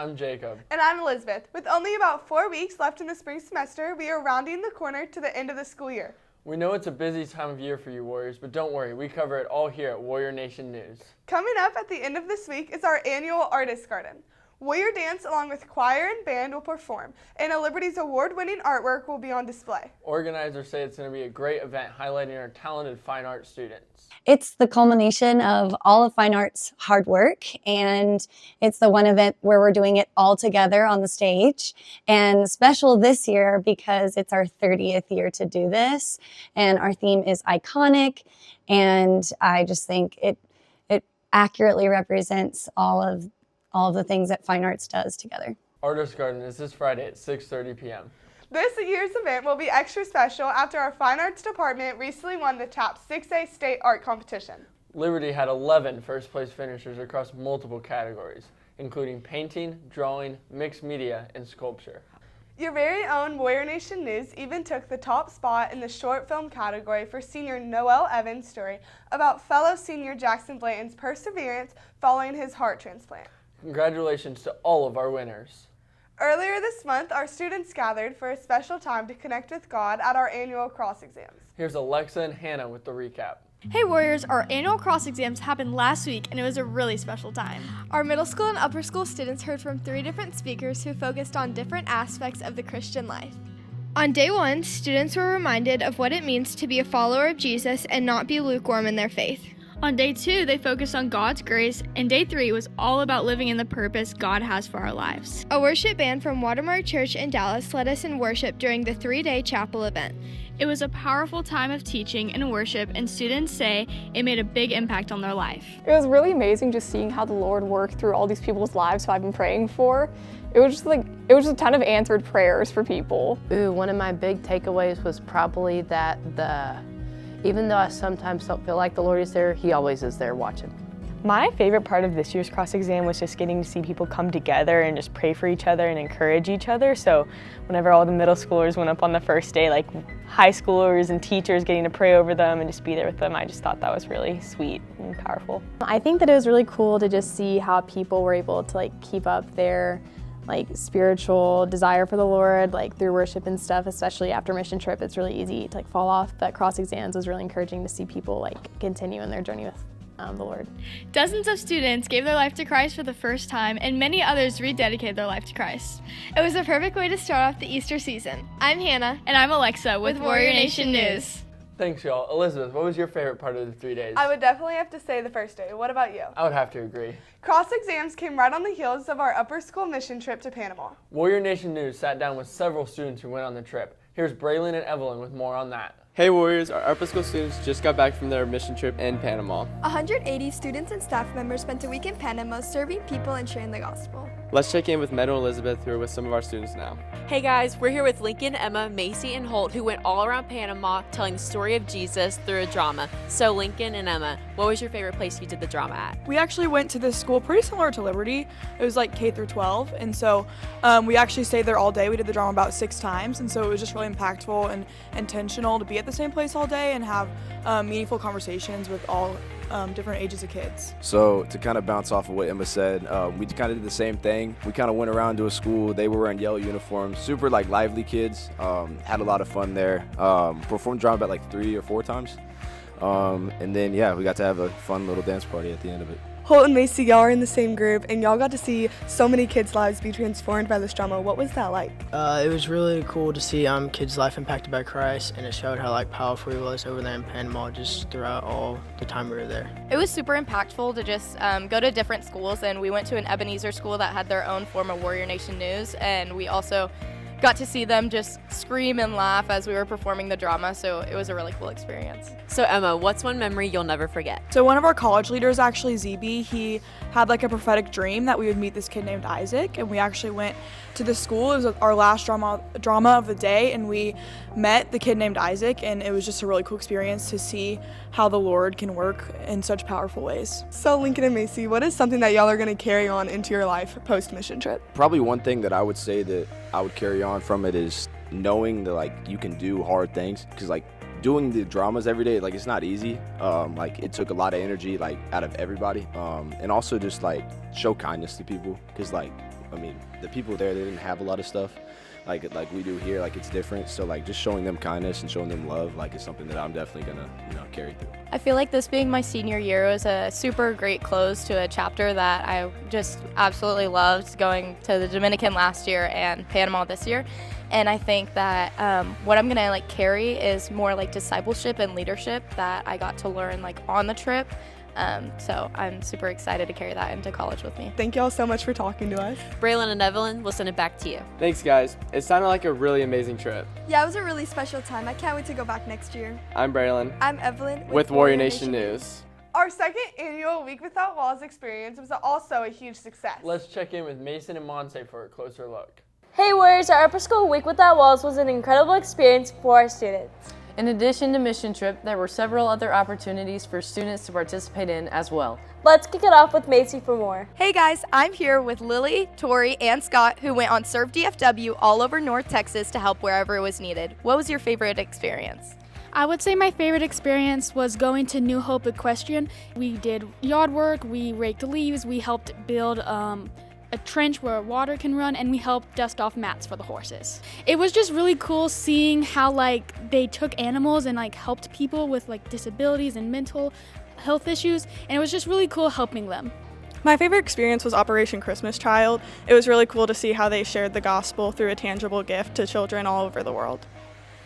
I'm Jacob. And I'm Elizabeth. With only about 4 weeks left in the spring semester, we are rounding the corner to the end of the school year. We know it's a busy time of year for you Warriors, but don't worry, we cover it all here at Warrior Nation News. Coming up at the end of this week is our annual Artist Garden. Warrior Dance along with choir and band will perform, and a Liberty's award-winning artwork will be on display. Organizers say it's going to be a great event highlighting our talented fine arts students. It's the culmination of all of fine arts hard work, and it's the one event where we're doing it all together on the stage. And special this year because it's our 30th year to do this, and our theme is iconic, and I just think it accurately represents all of the things that fine arts does together. Artist Garden is this Friday at 6:30 p.m. This year's event will be extra special after our Fine Arts Department recently won the top 6A state art competition. Liberty had 11 first-place finishers across multiple categories, including painting, drawing, mixed media, and sculpture. Your very own Warrior Nation News even took the top spot in the short film category for senior Noel Evans' story about fellow senior Jackson Blanton's perseverance following his heart transplant. Congratulations to all of our winners. Earlier this month, our students gathered for a special time to connect with God at our annual cross exams. Here's Alexa and Hannah with the recap. Hey Warriors, our annual cross exams happened last week and it was a really special time. Our middle school and upper school students heard from 3 different speakers who focused on different aspects of the Christian life. On day 1, students were reminded of what it means to be a follower of Jesus and not be lukewarm in their faith. On day 2, they focused on God's grace, and day 3 was all about living in the purpose God has for our lives. A worship band from Watermark Church in Dallas led us in worship during the 3-day chapel event. It was a powerful time of teaching and worship, and students say it made a big impact on their life. It was really amazing just seeing how the Lord worked through all these people's lives who I've been praying for. It was just a ton of answered prayers for people. One of my big takeaways was probably that even though I sometimes don't feel like the Lord is there, He always is there watching. My favorite part of this year's cross exam was just getting to see people come together and just pray for each other and encourage each other. So whenever all the middle schoolers went up on the first day, like high schoolers and teachers getting to pray over them and just be there with them, I just thought that was really sweet and powerful. I think that it was really cool to just see how people were able to keep up their spiritual desire for the Lord, through worship and stuff, especially after mission trip. It's really easy to fall off, but cross exams was really encouraging to see people continue in their journey with the Lord. Dozens of students gave their life to Christ for the first time, and many others rededicated their life to Christ. It was a perfect way to start off the Easter season. I'm Hannah. And I'm Alexa with Warrior Nation News. Thanks, y'all. Elizabeth, what was your favorite part of the 3 days? I would definitely have to say the first day. What about you? I would have to agree. Cross exams came right on the heels of our upper school mission trip to Panama. Warrior Nation News sat down with several students who went on the trip. Here's Braylon and Evelyn with more on that. Hey Warriors, our upper school students just got back from their mission trip in Panama. 180 students and staff members spent a week in Panama serving people and sharing the gospel. Let's check in with Meadow and Elizabeth, who are with some of our students now. Hey guys, we're here with Lincoln, Emma, Macy, and Holt, who went all around Panama telling the story of Jesus through a drama. So Lincoln and Emma, what was your favorite place you did the drama at? We actually went to this school pretty similar to Liberty. It was K through 12, and so we actually stayed there all day. We did the drama about 6 times, and so it was just really impactful and intentional to be at the same place all day and have meaningful conversations with all different ages of kids. So to kind of bounce off of what Emma said, we kind of did the same thing. We kind of went around to a school. They were wearing yellow uniforms, super lively kids. Had a lot of fun there. Performed drama about 3 or 4 times. And then we got to have a fun little dance party at the end of it. Holt and Macy, y'all are in the same group, and y'all got to see so many kids' lives be transformed by this drama. What was that like? It was really cool to see kids' life impacted by Christ, and it showed how powerful He was over there in Panama just throughout all the time we were there. It was super impactful to just go to different schools, and we went to an Ebenezer school that had their own form of Warrior Nation News, and we also got to see them just scream and laugh as we were performing the drama, so it was a really cool experience. So Emma, what's one memory you'll never forget? So one of our college leaders, actually ZB, he had a prophetic dream that we would meet this kid named Isaac, and we actually went to the school. It was our last drama of the day, and we met the kid named Isaac, and it was just a really cool experience to see how the Lord can work in such powerful ways. So Lincoln and Macy, what is something that y'all are going to carry on into your life post-mission trip? Probably one thing that I would say that I would carry on from it is knowing that you can do hard things, because doing the dramas every day, it's not easy. It took a lot of energy out of everybody, and also just show kindness to people, because I mean, the people there, they didn't have a lot of stuff like we do here. Like, it's different. So like just showing them kindness and showing them love, like, is something that I'm definitely gonna, carry through. I feel like this being my senior year was a super great close to a chapter that I just absolutely loved, going to the Dominican last year and Panama this year. And I think that what I'm gonna carry is more like discipleship and leadership that I got to learn on the trip. So I'm super excited to carry that into college with me. Thank y'all so much for talking to us. Braylon and Evelyn, we'll send it back to you. Thanks, guys. It sounded like a really amazing trip. Yeah, it was a really special time. I can't wait to go back next year. I'm Braylon. I'm Evelyn With Warrior Nation News. Our second annual Week Without Walls experience was also a huge success. Let's check in with Mason and Monse for a closer look. Hey Warriors, our Upper School Week Without Walls was an incredible experience for our students. In addition to mission trip, there were several other opportunities for students to participate in as well. Let's kick it off with Macy for more. Hey guys, I'm here with Lily, Tori, and Scott, who went on Serve DFW all over North Texas to help wherever it was needed. What was your favorite experience? I would say my favorite experience was going to New Hope Equestrian. We did yard work, we raked leaves, we helped build a trench where water can run, and we helped dust off mats for the horses. It was just really cool seeing how they took animals and helped people with disabilities and mental health issues, and it was just really cool helping them. My favorite experience was Operation Christmas Child. It was really cool to see how they shared the gospel through a tangible gift to children all over the world.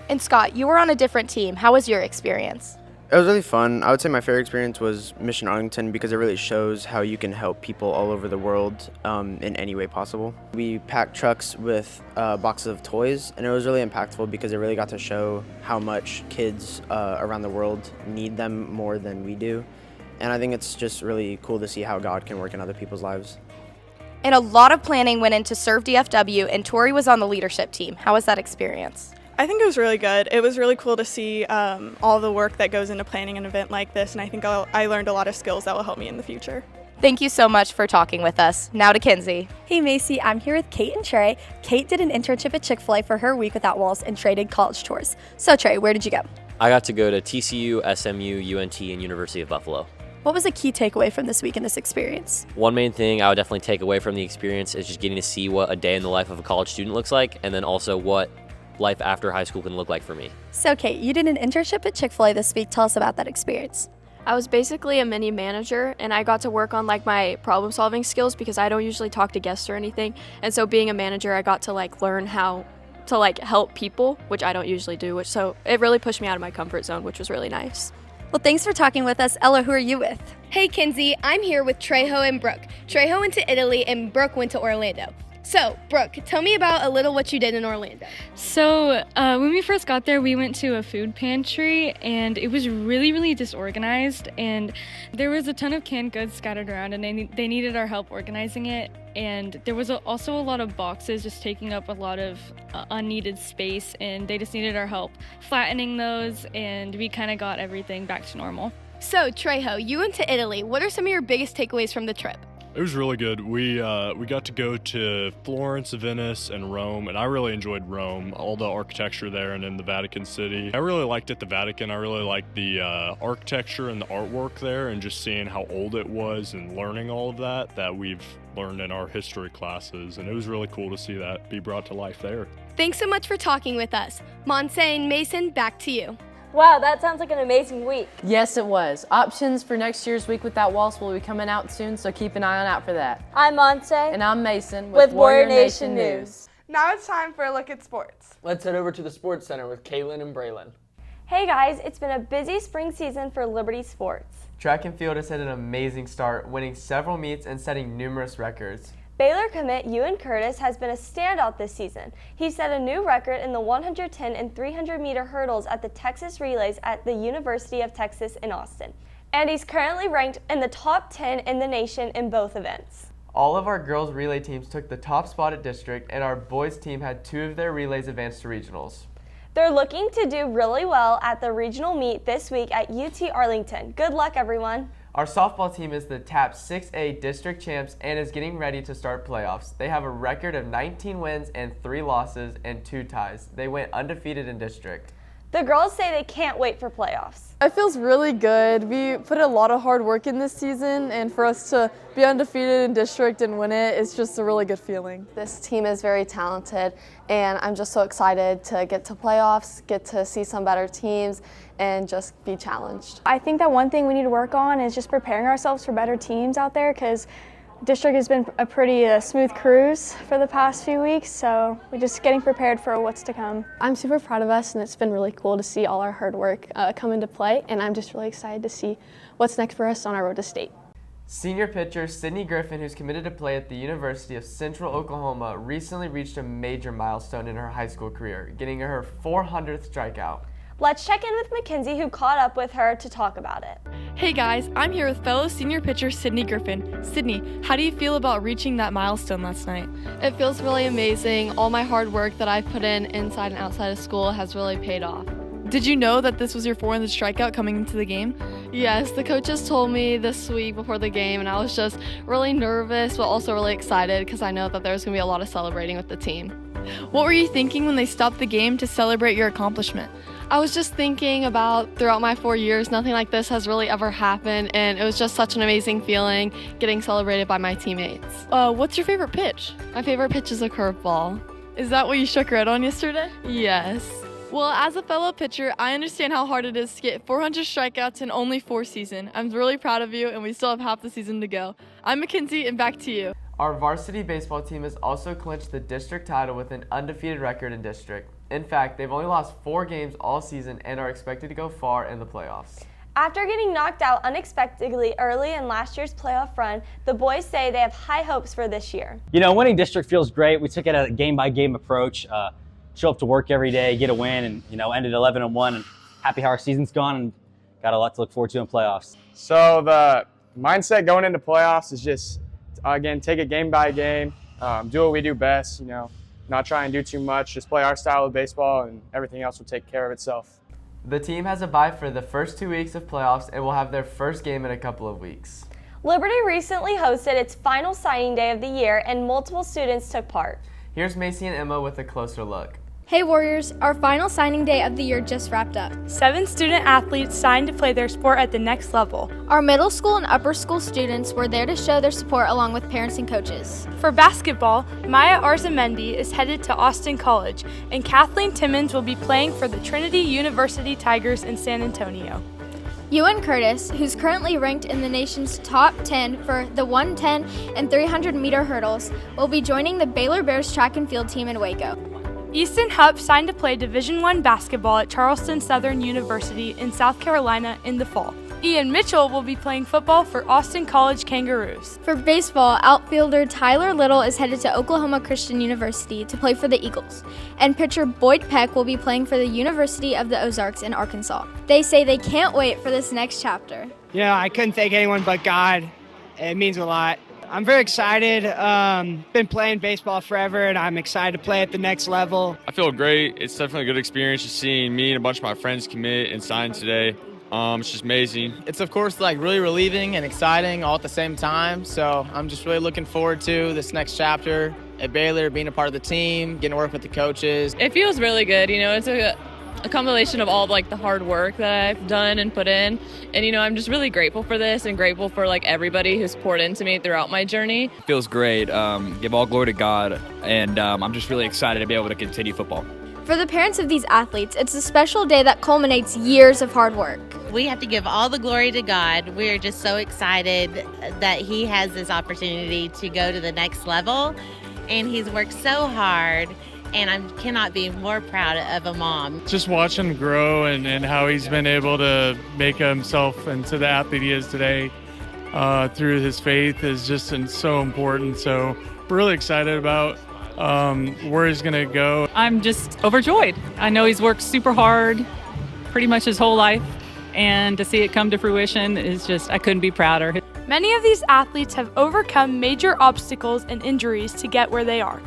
And Scott, you were on a different team. How was your experience? It was really fun. I would say my favorite experience was Mission Arlington because it really shows how you can help people all over the world in any way possible. We packed trucks with boxes of toys, and it was really impactful because it really got to show how much kids around the world need them more than we do. And I think it's just really cool to see how God can work in other people's lives. And a lot of planning went into Serve DFW, and Tori was on the leadership team. How was that experience? I think it was really good. It was really cool to see all the work that goes into planning an event like this, and I think I learned a lot of skills that will help me in the future. Thank you so much for talking with us. Now to Kinsey. Hey Macy, I'm here with Kate and Trey. Kate did an internship at Chick-fil-A for her Week Without Walls, and Trey did college tours. So Trey, where did you go? I got to go to TCU, SMU, UNT, and University of Buffalo. What was a key takeaway from this week and this experience? One main thing I would definitely take away from the experience is just getting to see what a day in the life of a college student looks like, and then also what life after high school can look like for me. So Kate, you did an internship at Chick-fil-A this week. Tell us about that experience. I was basically a mini manager, and I got to work on my problem solving skills because I don't usually talk to guests or anything. And so being a manager, I got to learn how to help people, which I don't usually do, so it really pushed me out of my comfort zone, which was really nice. Well, thanks for talking with us. Ella, who are you with? Hey Kinsey, I'm here with Trejo and Brooke. Trejo went to Italy and Brooke went to Orlando. So, Brooke, tell me about a little what you did in Orlando. So, when we first got there, we went to a food pantry, and it was really, really disorganized, and there was a ton of canned goods scattered around, and they needed our help organizing it, and there was also a lot of boxes just taking up a lot of unneeded space, and they just needed our help flattening those, and we kind of got everything back to normal. So, Trejo, you went to Italy. What are some of your biggest takeaways from the trip? It was really good. We got to go to Florence, Venice, and Rome, and I really enjoyed Rome, all the architecture there and in the Vatican City. I really liked at the Vatican. I really liked the architecture and the artwork there, and just seeing how old it was and learning all of that we've learned in our history classes, and it was really cool to see that be brought to life there. Thanks so much for talking with us. Monse and Mason, back to you. Wow, that sounds like an amazing week. Yes, it was. Options for next year's Week Without Walls will be coming out soon, so keep an eye out for that. I'm Monse. And I'm Mason with Warrior Nation News. Now it's time for a look at sports. Let's head over to the Sports Center with Caitlin and Braylon. Hey guys, it's been a busy spring season for Liberty Sports. Track and field has had an amazing start, winning several meets and setting numerous records. Baylor commit Ewan Curtis has been a standout this season. He set a new record in the 110 and 300 meter hurdles at the Texas Relays at the University of Texas in Austin. And he's currently ranked in the top 10 in the nation in both events. All of our girls relay teams took the top spot at district, and our boys team had 2 of their relays advance to regionals. They're looking to do really well at the regional meet this week at UT Arlington. Good luck, everyone. Our softball team is the TAP 6A district champs and is getting ready to start playoffs. They have a record of 19 wins and 3 losses and 2 ties. They went undefeated in district. The girls say they can't wait for playoffs. It feels really good. We put a lot of hard work in this season, and for us to be undefeated in district and win it, it's just a really good feeling. This team is very talented, and I'm just so excited to get to playoffs, get to see some better teams, and just be challenged. I think that one thing we need to work on is just preparing ourselves for better teams out there, because district has been a pretty smooth cruise for the past few weeks, so we're just getting prepared for what's to come. I'm super proud of us, and it's been really cool to see all our hard work come into play, and I'm just really excited to see what's next for us on our road to state. Senior pitcher Sydney Griffin, who's committed to play at the University of Central Oklahoma, recently reached a major milestone in her high school career, getting her 400th strikeout. Let's check in with Mackenzie, who caught up with her to talk about it. Hey guys, I'm here with fellow senior pitcher Sydney Griffin. Sydney, how do you feel about reaching that milestone last night? It feels really amazing. All my hard work that I've put in inside and outside of school has really paid off. Did you know that this was your 400th strikeout coming into the game? Yes, the coaches told me this week before the game, and I was just really nervous but also really excited because I know that there's going to be a lot of celebrating with the team. What were you thinking when they stopped the game to celebrate your accomplishment? I was just thinking about throughout my 4 years, nothing like this has really ever happened, and it was just such an amazing feeling getting celebrated by my teammates. What's your favorite pitch? My favorite pitch is a curveball. Is that what you struck red on yesterday? Yes. Well, as a fellow pitcher, I understand how hard it is to get 400 strikeouts in only 4 seasons. I'm really proud of you, and we still have half the season to go. I'm Mackenzie, and back to you. Our varsity baseball team has also clinched the district title with an undefeated record in district. In fact, they've only lost 4 games all season and are expected to go far in the playoffs. After getting knocked out unexpectedly early in last year's playoff run, the boys say they have high hopes for this year. You know, winning district feels great. We took it a game-by-game approach. Show up to work every day, get a win, and ended 11-1, and happy how our season's gone, and got a lot to look forward to in playoffs. So the mindset going into playoffs is just, again, take it game by game, do what we do best, not try and do too much, just play our style of baseball, and everything else will take care of itself. The team has a bye for the first 2 weeks of playoffs and will have their first game in a couple of weeks. Liberty recently hosted its final signing day of the year, and multiple students took part. Here's Macy and Emma with a closer look. Hey Warriors, our final signing day of the year just wrapped up. 7 student athletes signed to play their sport at the next level. Our middle school and upper school students were there to show their support along with parents and coaches. For basketball, Maya Arzamendi is headed to Austin College, and Kathleen Timmons will be playing for the Trinity University Tigers in San Antonio. Ewan Curtis, who's currently ranked in the nation's top 10 for the 110 and 300 meter hurdles, will be joining the Baylor Bears track and field team in Waco. Easton Hupp signed to play Division I basketball at Charleston Southern University in South Carolina in the fall. Ian Mitchell will be playing football for Austin College Kangaroos. For baseball, outfielder Tyler Little is headed to Oklahoma Christian University to play for the Eagles, and pitcher Boyd Peck will be playing for the University of the Ozarks in Arkansas. They say they can't wait for this next chapter. I couldn't thank anyone but God. It means a lot. I'm very excited. Been playing baseball forever, and I'm excited to play at the next level. I feel great. It's definitely a good experience just seeing me and a bunch of my friends commit and sign today. It's just amazing. It's of course really relieving and exciting all at the same time. So I'm just really looking forward to this next chapter at Baylor, being a part of the team, getting to work with the coaches. It feels really good. It's a compilation of all the hard work that I've done and put in, and I'm just really grateful for this and grateful for everybody who's poured into me throughout my journey. It feels great. Give all glory to God, and I'm just really excited to be able to continue football. For the parents of these athletes, it's a special day that culminates years of hard work. We have to give all the glory to God. We're just so excited that he has this opportunity to go to the next level, and he's worked so hard. And I cannot be more proud of a mom. Just watch him grow and how he's been able to make himself into the athlete he is today through his faith is just so important. So we're really excited about where he's going to go. I'm just overjoyed. I know he's worked super hard pretty much his whole life, and to see it come to fruition is just, I couldn't be prouder. Many of these athletes have overcome major obstacles and injuries to get where they are,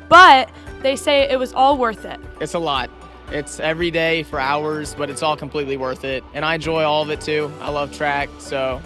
but they say it was all worth it. It's a lot. It's every day for hours, but it's all completely worth it. And I enjoy all of it too. I love track, so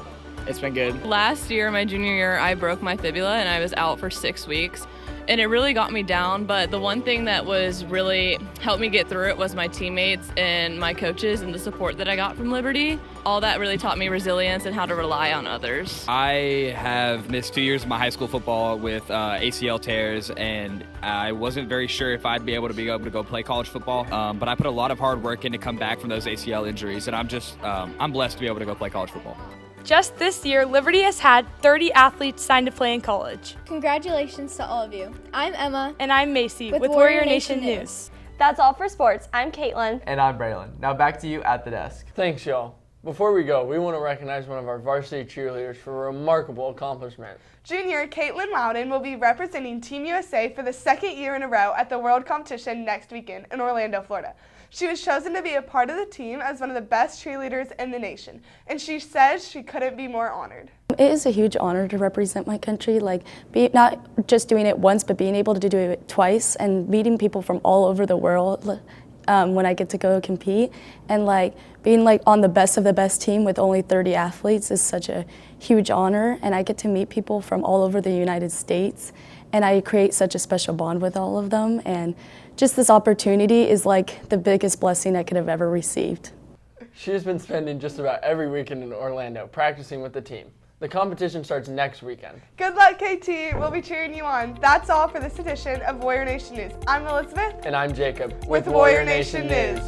it's been good. Last year, my junior year, I broke my fibula and I was out for 6 weeks. and it really got me down, but the one thing that was really helped me get through it was my teammates and my coaches and the support that I got from Liberty. All that really taught me resilience and how to rely on others. I have missed 2 years of my high school football with ACL tears, and I wasn't very sure if I'd be able to go play college football, but I put a lot of hard work in to come back from those ACL injuries, and I'm blessed to be able to go play college football. Just this year, Liberty has had 30 athletes signed to play in college. Congratulations to all of you. I'm Emma. And I'm Macy with with Warrior Warrior Nation Nation News. News. That's all for sports. I'm Caitlin. And I'm Braylon. Now back to you at the desk. Thanks, y'all. Before we go, we want to recognize one of our varsity cheerleaders for a remarkable accomplishment. Junior Caitlin Loudon will be representing Team USA for the second year in a row at the World Competition next weekend in Orlando, Florida. She was chosen to be a part of the team as one of the best cheerleaders in the nation, and she says she couldn't be more honored. It is a huge honor to represent my country, not just doing it once, but being able to do it twice and meeting people from all over the world when I get to go compete. And being on the best of the best team with only 30 athletes is such a huge honor, and I get to meet people from all over the United States, and I create such a special bond with all of them. And just this opportunity is the biggest blessing I could have ever received. She has been spending just about every weekend in Orlando practicing with the team. The competition starts next weekend. Good luck, KT. We'll be cheering you on. That's all for this edition of Warrior Nation News. I'm Elizabeth. And I'm Jacob with Warrior Nation News.